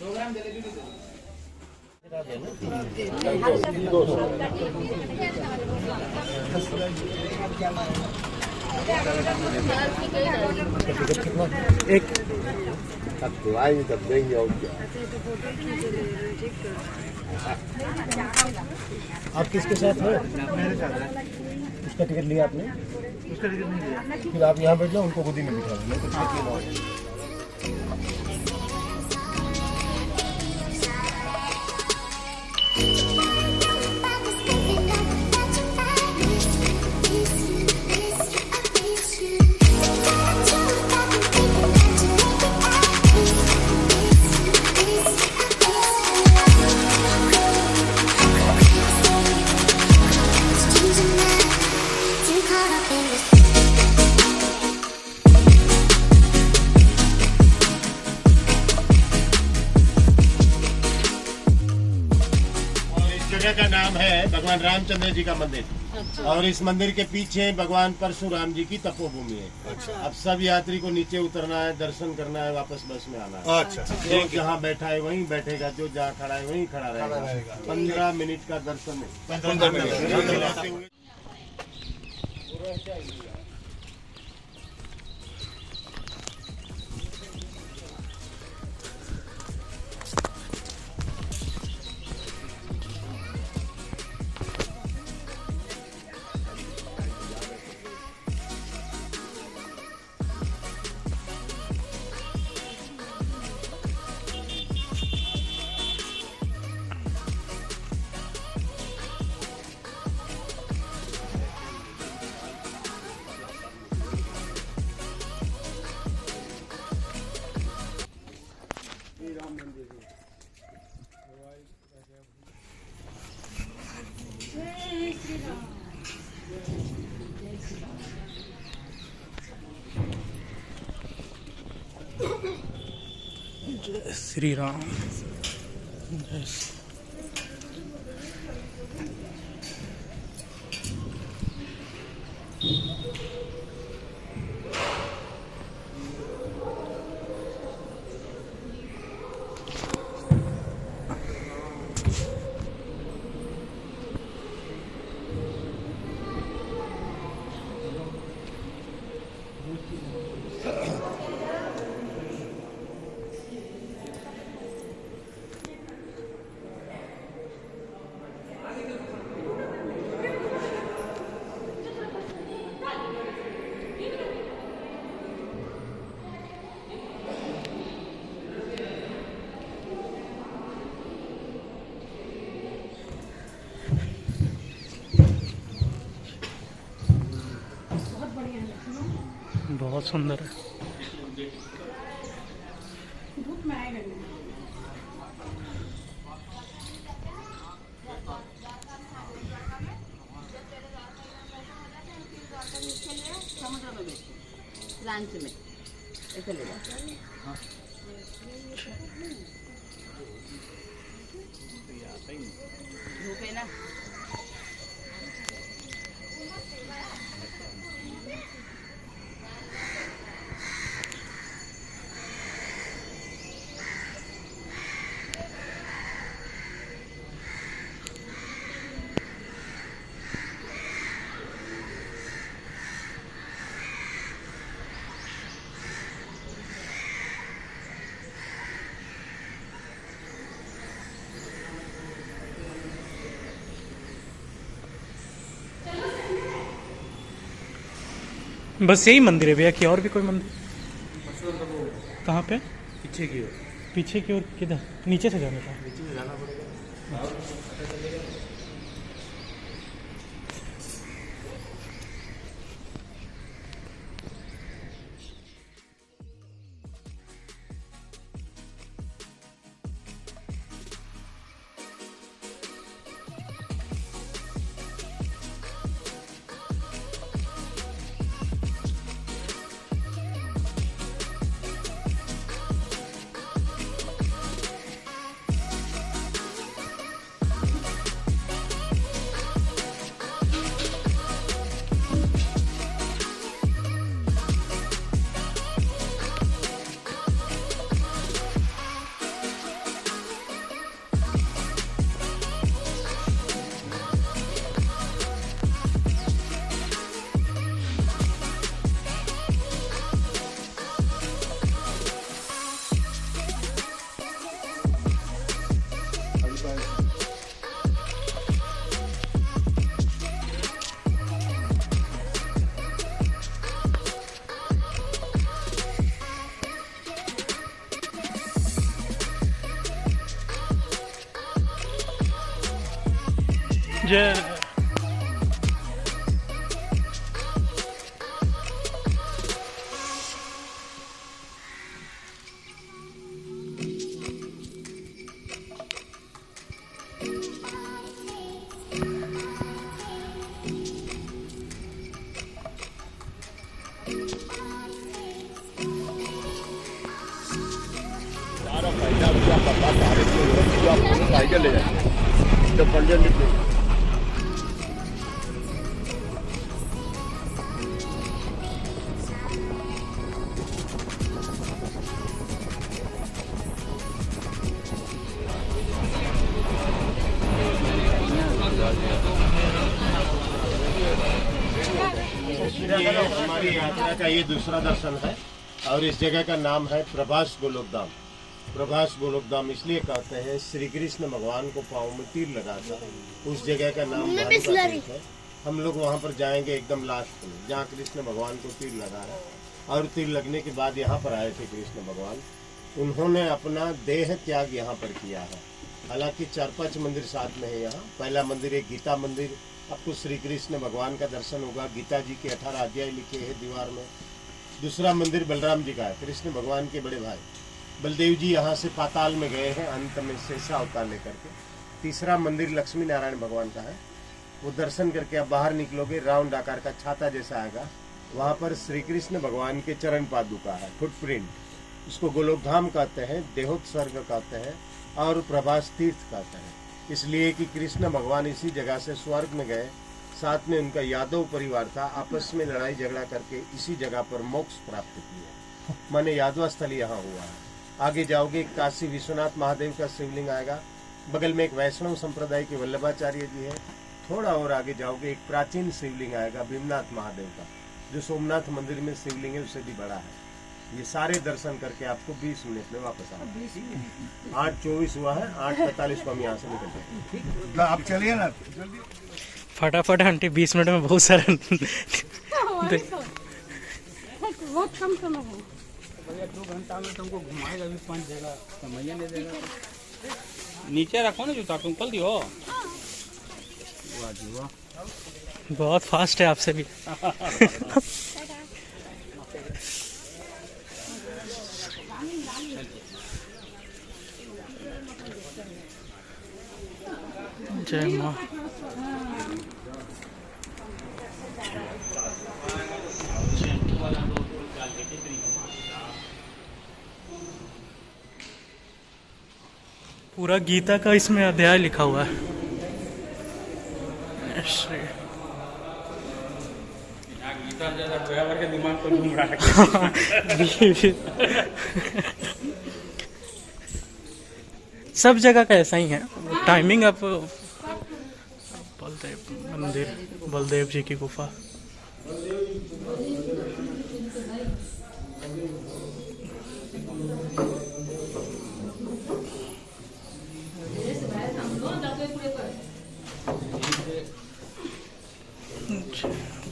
एक तो आएंगे तब देंगे और क्या। आप किसके साथ हो? मेरे साथ है। उसका टिकट लिया आपने? उसका टिकट नहीं लिया। फिर आप यहाँ बैठ जाओ, उनको गोदी में बिठा दो। जगह का नाम है भगवान रामचंद्र जी का मंदिर। अच्छा। और इस मंदिर के पीछे भगवान परशुराम जी की तपोभूमि है। अच्छा। अब सब यात्री को नीचे उतरना है, दर्शन करना है, वापस बस में आना है। अच्छा। जो जहाँ बैठा है वहीं बैठेगा, जो जहाँ खड़ा है वहीं खड़ा रहेगा। 15 मिनट का दर्शन है। 15 मिनट। जय श्री राम। जय बहुत सुंदर है। लंच में ऐसे ले जाओ। धूप है ना। बस यही मंदिर है भैया कि और भी कोई मंदिर? कहाँ पे? पीछे की ओर। पीछे की ओर किधर? नीचे से जाने का? नीचे से जाना पड़ेगा। जय साइकिल ले जाए जब पंजर निकले हमारी यात्रा का ये दूसरा दर्शन है और इस जगह का नाम है प्रभास गोलोकधाम। प्रभास गोलोकधाम इसलिए कहते हैं श्री कृष्ण भगवान को पाँव में तीर लगा था, उस जगह का नाम भानु का तीर्थ है। हम लोग वहाँ पर जाएंगे एकदम लास्ट में जहाँ कृष्ण भगवान को तीर लगा है। और तीर लगने के बाद यहाँ पर आए थे कृष्ण भगवान, उन्होंने अपना देह त्याग यहाँ पर किया है। हालांकि 4-5 मंदिर साथ में है यहाँ। पहला मंदिर है गीता मंदिर, आपको श्री कृष्ण भगवान का दर्शन होगा, गीता जी के 18 अध्याय लिखे हैं दीवार में। दूसरा मंदिर बलराम जी का है, कृष्ण भगवान के बड़े भाई बलदेव जी यहाँ से पाताल में गए हैं अंत में शेषा अवतार लेकर के। तीसरा मंदिर लक्ष्मी नारायण भगवान का है, वो दर्शन करके आप बाहर निकलोगे राउंड आकार का छाता जैसा आएगा, वहाँ पर श्री कृष्ण भगवान के चरण पादुका है, फुटप्रिंट। इसको गोलोकधाम कहते हैं, देहोत्सर्ग कहते हैं और प्रभास तीर्थ कहते हैं, इसलिए कि कृष्ण भगवान इसी जगह से स्वर्ग में गए। साथ में उनका यादव परिवार था, आपस में लड़ाई झगड़ा करके इसी जगह पर मोक्ष प्राप्त किया, माने यादव स्थल यहाँ हुआ है। आगे जाओगे काशी विश्वनाथ महादेव का शिवलिंग आएगा, बगल में एक वैष्णव संप्रदाय के वल्लभाचार्य जी है। थोड़ा और आगे जाओगे एक प्राचीन शिवलिंग आएगा भीमनाथ महादेव का, जो सोमनाथ मंदिर में शिवलिंग है, उससे भी बड़ा है। ये सारे दर्शन करके आपको 20 मिनट में वापस आना। 8:24 हुआ है, 8:45 को हम यहाँ से निकलते हैं। आप चलिए ना जल्दी। फटाफट आंटी 20 मिनट में बहुत सारे बहुत कम समय है। भैया 2 घंटा में तुमको घुमाएगा भी 5 जगह, समय नहीं देगा। नीचे रखो ना जूता, तुम कल दियो। वाह जी वाह, बहुत फास्ट है आपसे भी। जय माँ। पूरा गीता का इसमें अध्याय लिखा हुआ है। गीता जैसा ड्राइवर के दिमाग पर घूम रहा है। सब जगह का ऐसा ही है टाइमिंग। अब बलदेव मंदिर, बलदेव जी की गुफा।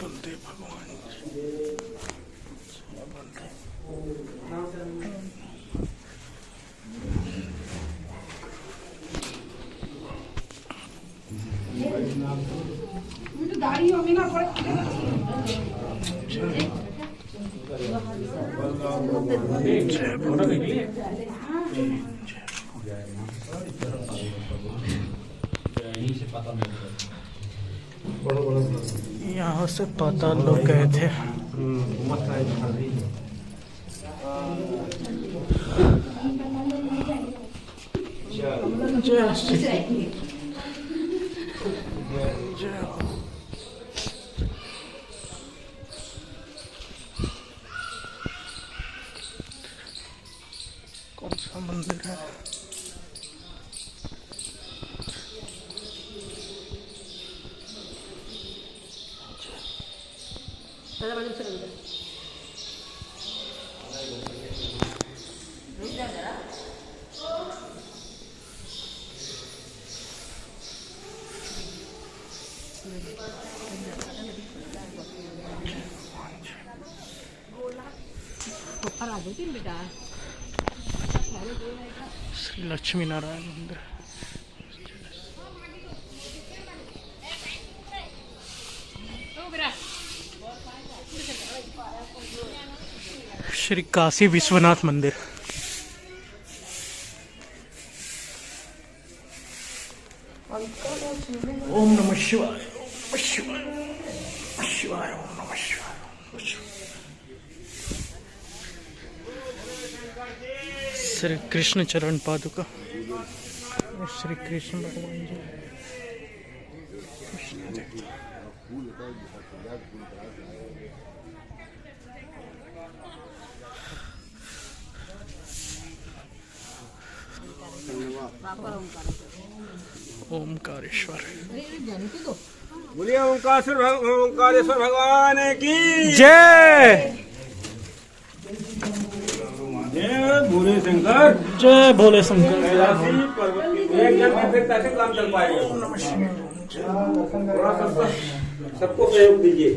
बलदेव भगवान गाड़ी होगी ना यहाँ से पाताल लोग गए थे। जय श्री जय। कौन सा मंदिर है? बेटा श्री लक्ष्मी नारायण मंदिर। श्री काशी विश्वनाथ मंदिर। ओम नमः शिवाय, ओम शिवाय, शिवाय, ओम नमः शिवाय। श्री कृष्ण चरण पादुका, श्री कृष्ण भगवान जी। ओमकारेश्वर। बोलिए ओंकारेश्वर भगवान की जय। जय भोले शंकर। जय भोले शंकर। एक जन फिर कैसे काम चल पाएगा? थोड़ा सबको सहयोग दीजिए।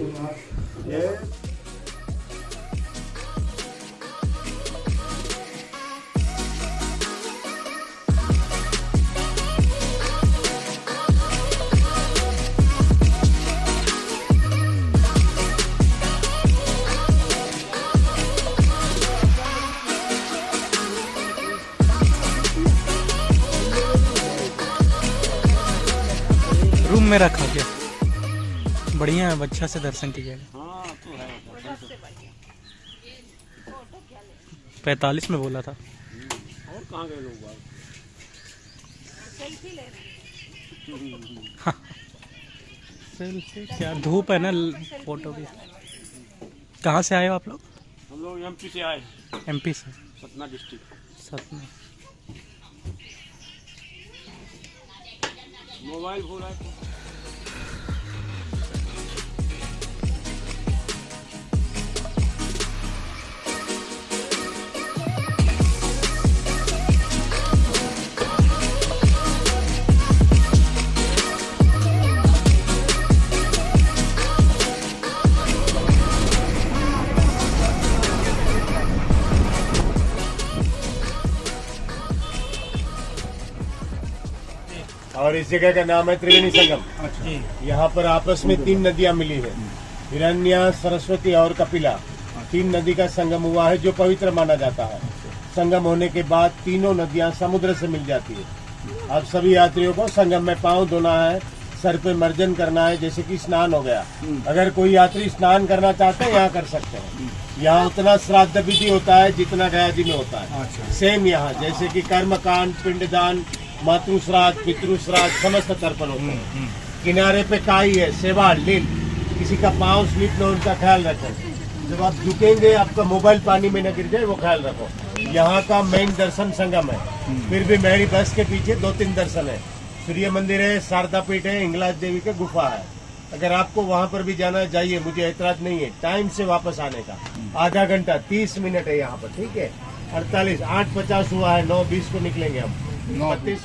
रूम में रखा गया, बढ़िया है, अच्छा से दर्शन कीजिएगा। 45 में बोला था। और कहाँ गए लोग? सेल्फी क्या, धूप है ना, फोटो भी। कहाँ से आए हो आप लोग? हम लोग एमपी से आए। एमपी से? सतना डिस्ट्रिक्ट। सतना। मोबाइल हो रहा है। और इस जगह का नाम है त्रिवेणी संगम। यहाँ पर आपस में 3 नदियाँ मिली है, हिरण्या, सरस्वती और कपिला। 3 नदी का संगम हुआ है जो पवित्र माना जाता है। संगम होने के बाद तीनों नदियाँ समुद्र से मिल जाती है। अब सभी यात्रियों को संगम में पांव धोना है, सर पे मर्जन करना है, जैसे कि स्नान हो गया। अगर कोई यात्री स्नान करना चाहते हैं यहाँ कर सकते हैं। यहाँ उतना श्राद्ध विधि होता है जितना गया जी में होता है। सेम यहाँ जैसे कि कर्मकांड, पिंडदान, मातृ श्राद्ध, पितृ श्राद्ध, समस्त तर्पण होते हैं। किनारे पे काई है, सेवा, लील, किसी का पाँव स्लिप न, उनका ख्याल रखो। जब आप झुकेंगे आपका मोबाइल पानी में न गिर जाए, वो ख्याल रखो। यहाँ का मेन दर्शन संगम है, फिर भी मेरी बस के पीछे 2-3 दर्शन है। सूर्य मंदिर है, शारदा पीठ है, हिंगलाज देवी का गुफा है। अगर आपको वहाँ पर भी जाना है जाइए, मुझे ऐतराज नहीं है। टाइम से वापस आने का आधा घंटा 30 मिनट है यहाँ पर, ठीक है। 48, 8:50 हुआ है, 9:20 को निकलेंगे हम। 32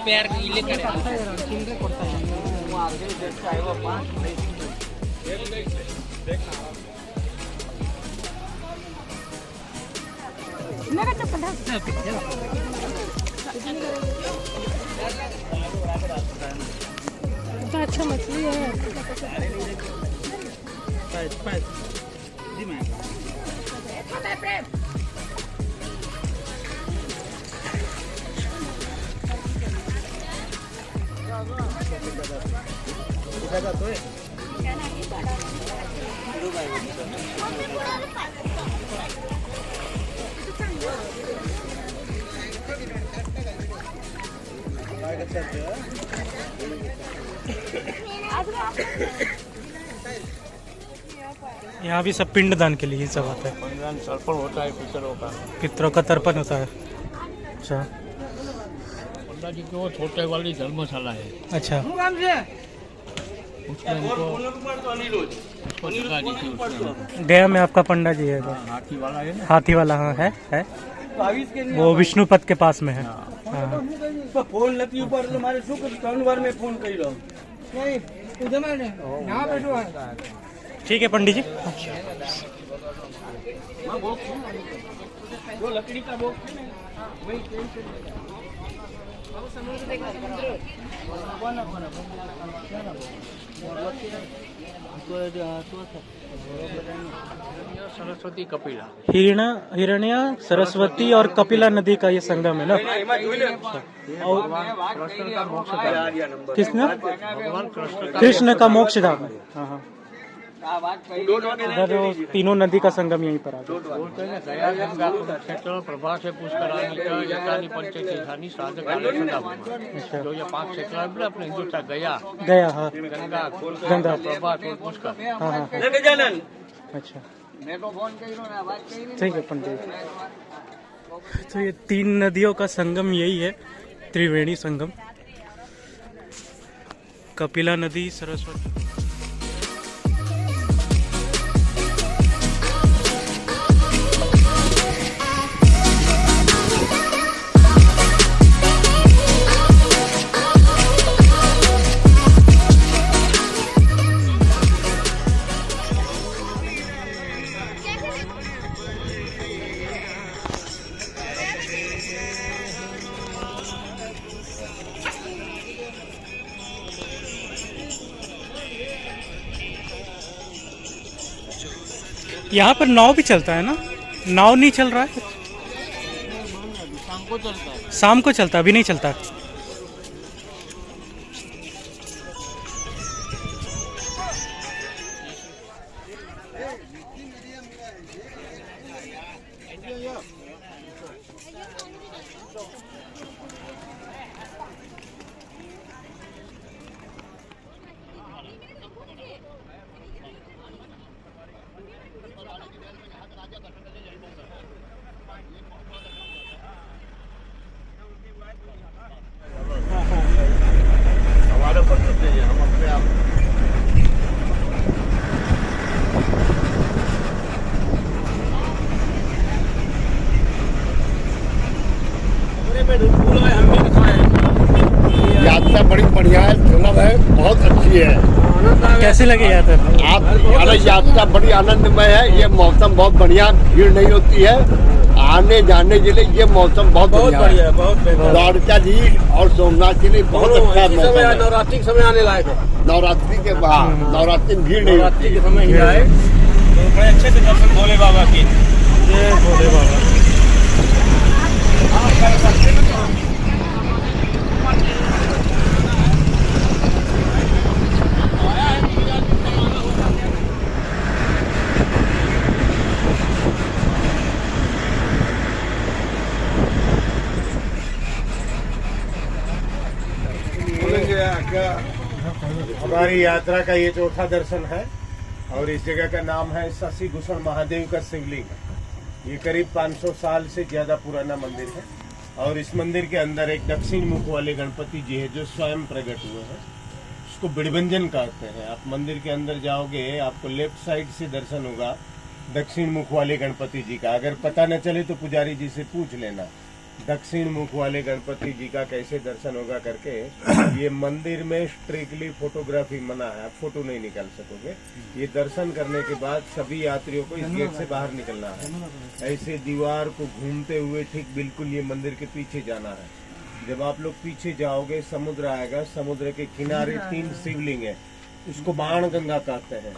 पैर गीले करे। मेरा चप्पल अच्छा मछली है। यहाँ भी सब पिंडदान के लिए ही सब आता है। पिंडदान तर्पण होता है पितरों का। पितरों का तर्पण होता है। अच्छा, पंडा जी की वो छोटे वाली धर्मशाला है। अच्छा, उसमें उनको गया में आपका पंडा जी है, हाथी वाला है ना। हाथी वाला। हाँ है। वो विष्णुपद के पास में है। हाँ। फोन लगी ऊपर हमारे सुख 3 बार में फोन कर रहा हूँ। ठीक है पंडित जी। जो लकड़ी का बॉक्स है ना, वही सरस्वती कपिला हिरण्या सरस्वती और कपिला नदी का ये संगम है ना। और किसने? कृष्ण का मोक्षधाम। हाँ हाँ, इधर वो तीनों नदी का संगम यहीं पर आ गया। क्षेत्र प्रभा से पुष्करानी पंचतीर्थानी साधकाले सदा। जो ये 5 क्षेत्र है अपने हिंदुस्तान गया हाँ गंगा प्रभा पुष्कर। हाँ हाँ। अच्छा ठीक है पंडित। तो ये 3 नदियों का संगम यही है, त्रिवेणी संगम। कपिला नदी, सरस्वती। यहाँ पर नाव भी चलता है ना? नाव नहीं चल रहा है? शाम को चलता है। शाम को चलता, अभी नहीं चलता। हमारे पत्र चाहिए, हम अपने आप यात्रा बड़ी बढ़िया है, सुलभ है, बहुत अच्छी है। कैसे लगे यात्रा? आप अरे यात्रा बड़ी आनंदमय है। ये मौसम बहुत बढ़िया, भीड़ नहीं होती है। आने जाने के लिए ये मौसम बहुत बढ़िया है। द्वारका जी और सोमनाथ के लिए बहुत अच्छा मौसम है। नवरात्रि के समय आने लायक है। नवरात्रि के बाद नवरात्रि में भीड़ नहीं होती। के समय ही आए तो बड़े अच्छे से दर्शन भोले बाबा के। जय भोले बाबा। हमारी यात्रा का ये चौथा दर्शन है और इस जगह का नाम है शशि भूषण महादेव का शिवलिंग। ये करीब 500 साल से ज्यादा पुराना मंदिर है और इस मंदिर के अंदर एक दक्षिण मुख वाले गणपति जी है जो स्वयं प्रकट हुए हैं। उसको बिड़भंजन कहते हैं। आप मंदिर के अंदर जाओगे, आपको लेफ्ट साइड से दर्शन होगा दक्षिण मुख वाले गणपति जी का। अगर पता न चले तो पुजारी जी से पूछ लेना दक्षिण मुख वाले गणपति जी का कैसे दर्शन होगा करके। ये मंदिर में स्ट्रिक्टली फोटोग्राफी मना है, आप फोटो नहीं निकाल सकोगे। ये दर्शन करने के बाद सभी यात्रियों को इस गेट से बाहर निकलना है। ऐसे दीवार को घूमते हुए ठीक बिल्कुल ये मंदिर के पीछे जाना है। जब आप लोग पीछे जाओगे समुद्र आएगा, समुद्र के किनारे 3 शिवलिंग है। उसको बाण गंगा कहते हैं,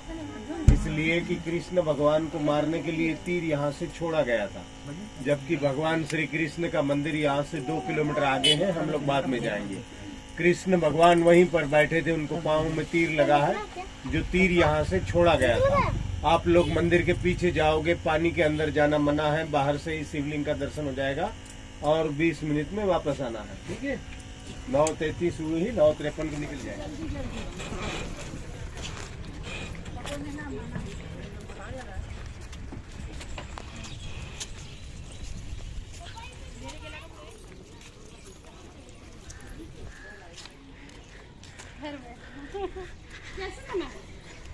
इसलिए कि कृष्ण भगवान को मारने के लिए तीर यहाँ से छोड़ा गया था, जबकि भगवान श्री कृष्ण का मंदिर यहाँ से 2 किलोमीटर आगे है। हम लोग बाद में जाएंगे। कृष्ण भगवान वहीं पर बैठे थे, उनको पाँव में तीर लगा है, जो तीर यहाँ से छोड़ा गया था। आप लोग मंदिर के पीछे जाओगे, पानी के अंदर जाना मना है, बाहर से ही शिवलिंग का दर्शन हो जाएगा और 20 मिनट में वापस आना है। ठीक है, 9:33 हुई ही 9:53 को निकल जाएगा।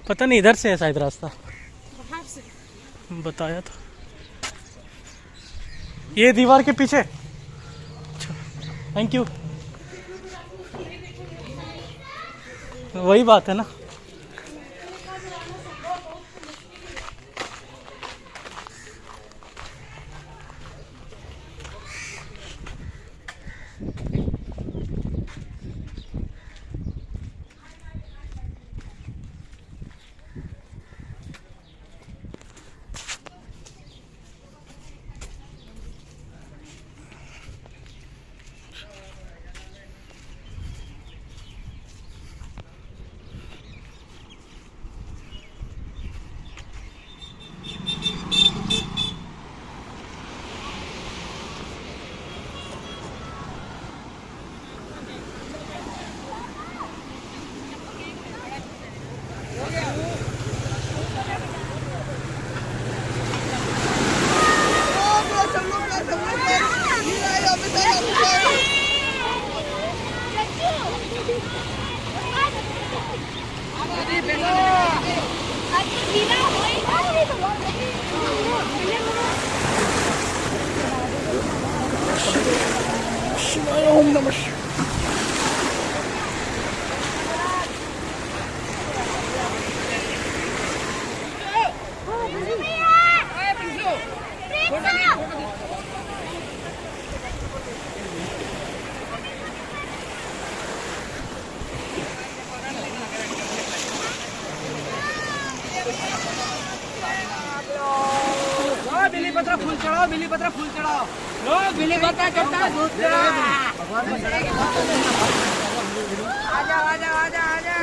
पता नहीं, इधर से है शायद रास्ता, बाहर से बताया था। ये दीवार के पीछे। अच्छा, थैंक यू। वही बात है ना। बिलीपत्र फूल चढ़ाओ, बिलीपत्र फूल चढ़ाओ, लो बिलीपत्र चढ़ता है, दूध चढ़ाओ। आजा आजा आजा आजा।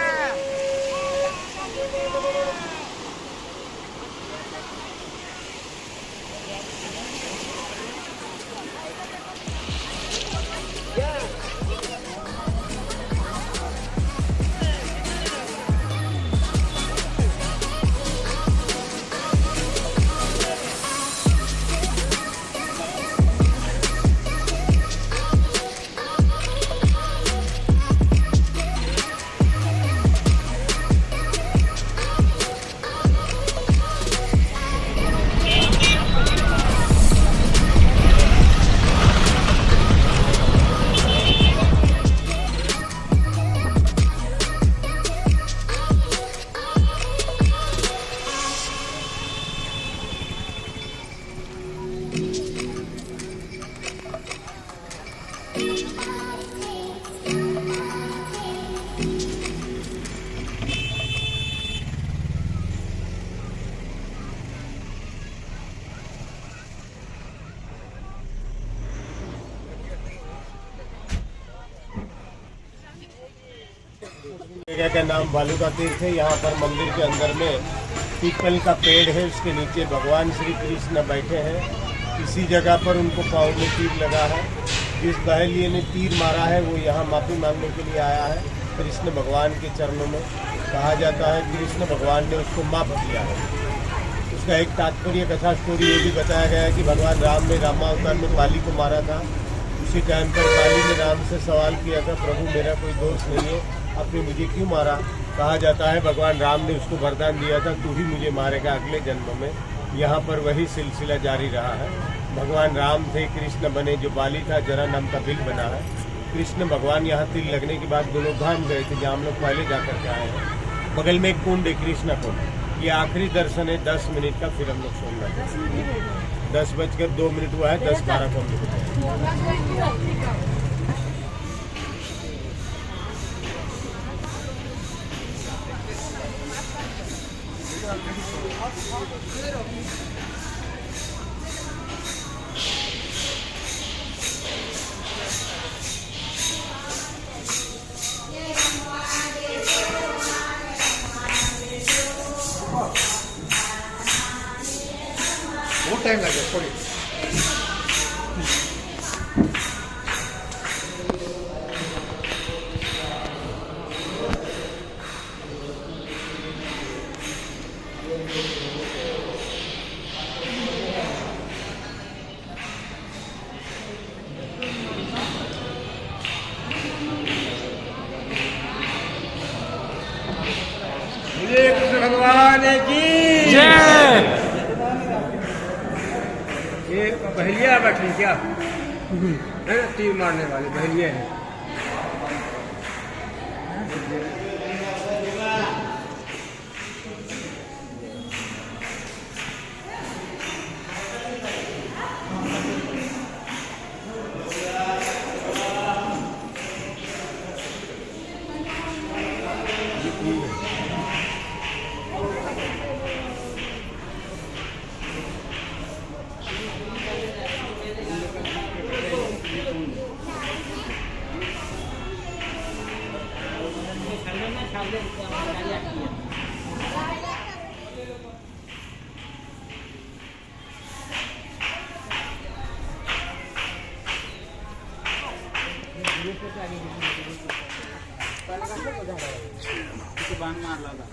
जगह का नाम बालूका तीर्थ है। यहाँ पर मंदिर के अंदर में पीपल का पेड़ है, उसके नीचे भगवान श्री कृष्ण बैठे हैं। इसी जगह पर उनको पाँव में तीर लगा है। जिस बहलिए ने तीर मारा है वो यहाँ माफ़ी मांगने के लिए आया है कृष्ण भगवान के चरणों में। कहा जाता है कृष्ण भगवान ने उसको माफ़ किया है। उसका एक तात्पर्य कथा स्टोरी ये भी बताया गया है कि भगवान राम ने रामावतार में बाली को मारा था। उसी टाइम पर बाली ने राम से सवाल किया था, प्रभु मेरा कोई दोष नहीं है, आपने मुझे क्यों मारा? कहा जाता है भगवान राम ने उसको वरदान दिया था, तू ही मुझे मारेगा अगले जन्म में। यहाँ पर वही सिलसिला जारी रहा है। भगवान राम थे, कृष्ण बने, जो बाली था जरा नाम का बिल बना है। कृष्ण भगवान यहाँ तिल लगने के बाद दोनों धाम गए थे, जहाँ हम लोग पहले जा करके आए हैं। बगल में एक कुंड है, कृष्णा कुंड। ये आखिरी दर्शन है 10 मिनट का, फिर हम लोग सोमनाथ जाएंगे। 10:02 हुआ है, 10:12 को हम लोग बहुत टाइम लगे थोड़ी। कृष्ण भगवान की जय। ये बहलिया बैठी क्या है ना, तीर मारने वाली बहलिया है। बांध मार लगा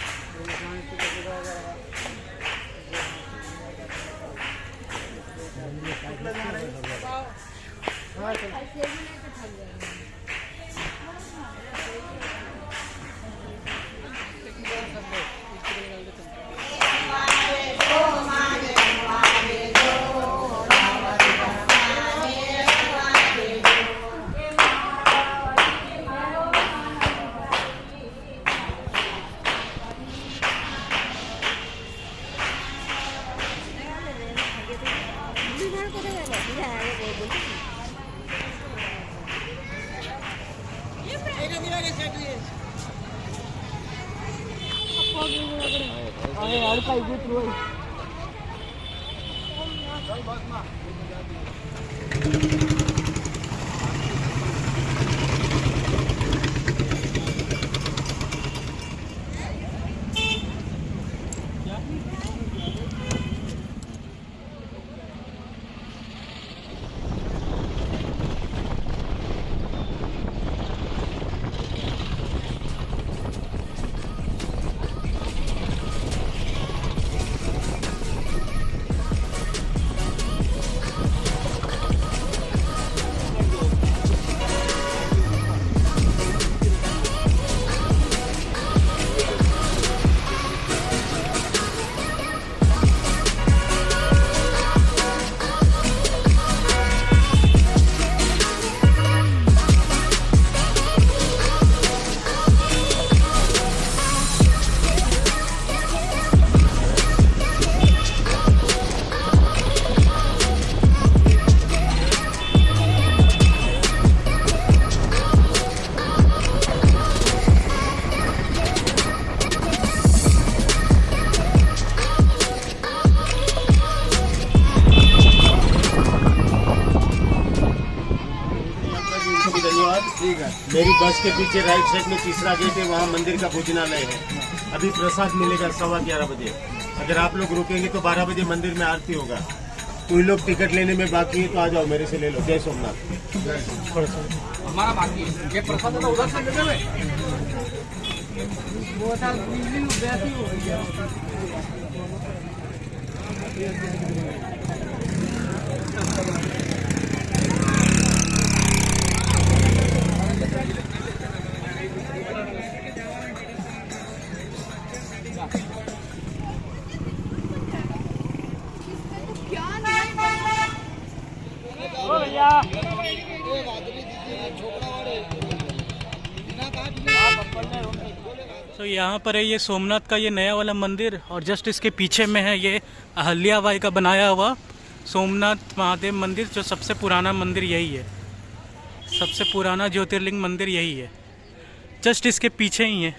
मेरी बस के पीछे राइट साइड में तीसरा गेट है, वहाँ मंदिर का भोजनालय है। अभी प्रसाद मिलेगा 11:15 बजे। अगर आप लोग रुकेंगे तो 12 बजे मंदिर में आरती होगा। कोई लोग टिकट लेने में बाकी है तो आ जाओ, मेरे से ले लो। जय सोमनाथ। हमारा बाकी है ये प्रसाद तो उधर से ले लेवे। वो साल बिजली वैसी हो गई है। तो यहाँ पर है ये सोमनाथ का ये नया वाला मंदिर, और जस्ट इसके पीछे में है ये अहल्याबाई का बनाया हुआ सोमनाथ महादेव मंदिर, जो सबसे पुराना मंदिर यही है। सबसे पुराना ज्योतिर्लिंग मंदिर यही है, जस्ट इसके पीछे ही है।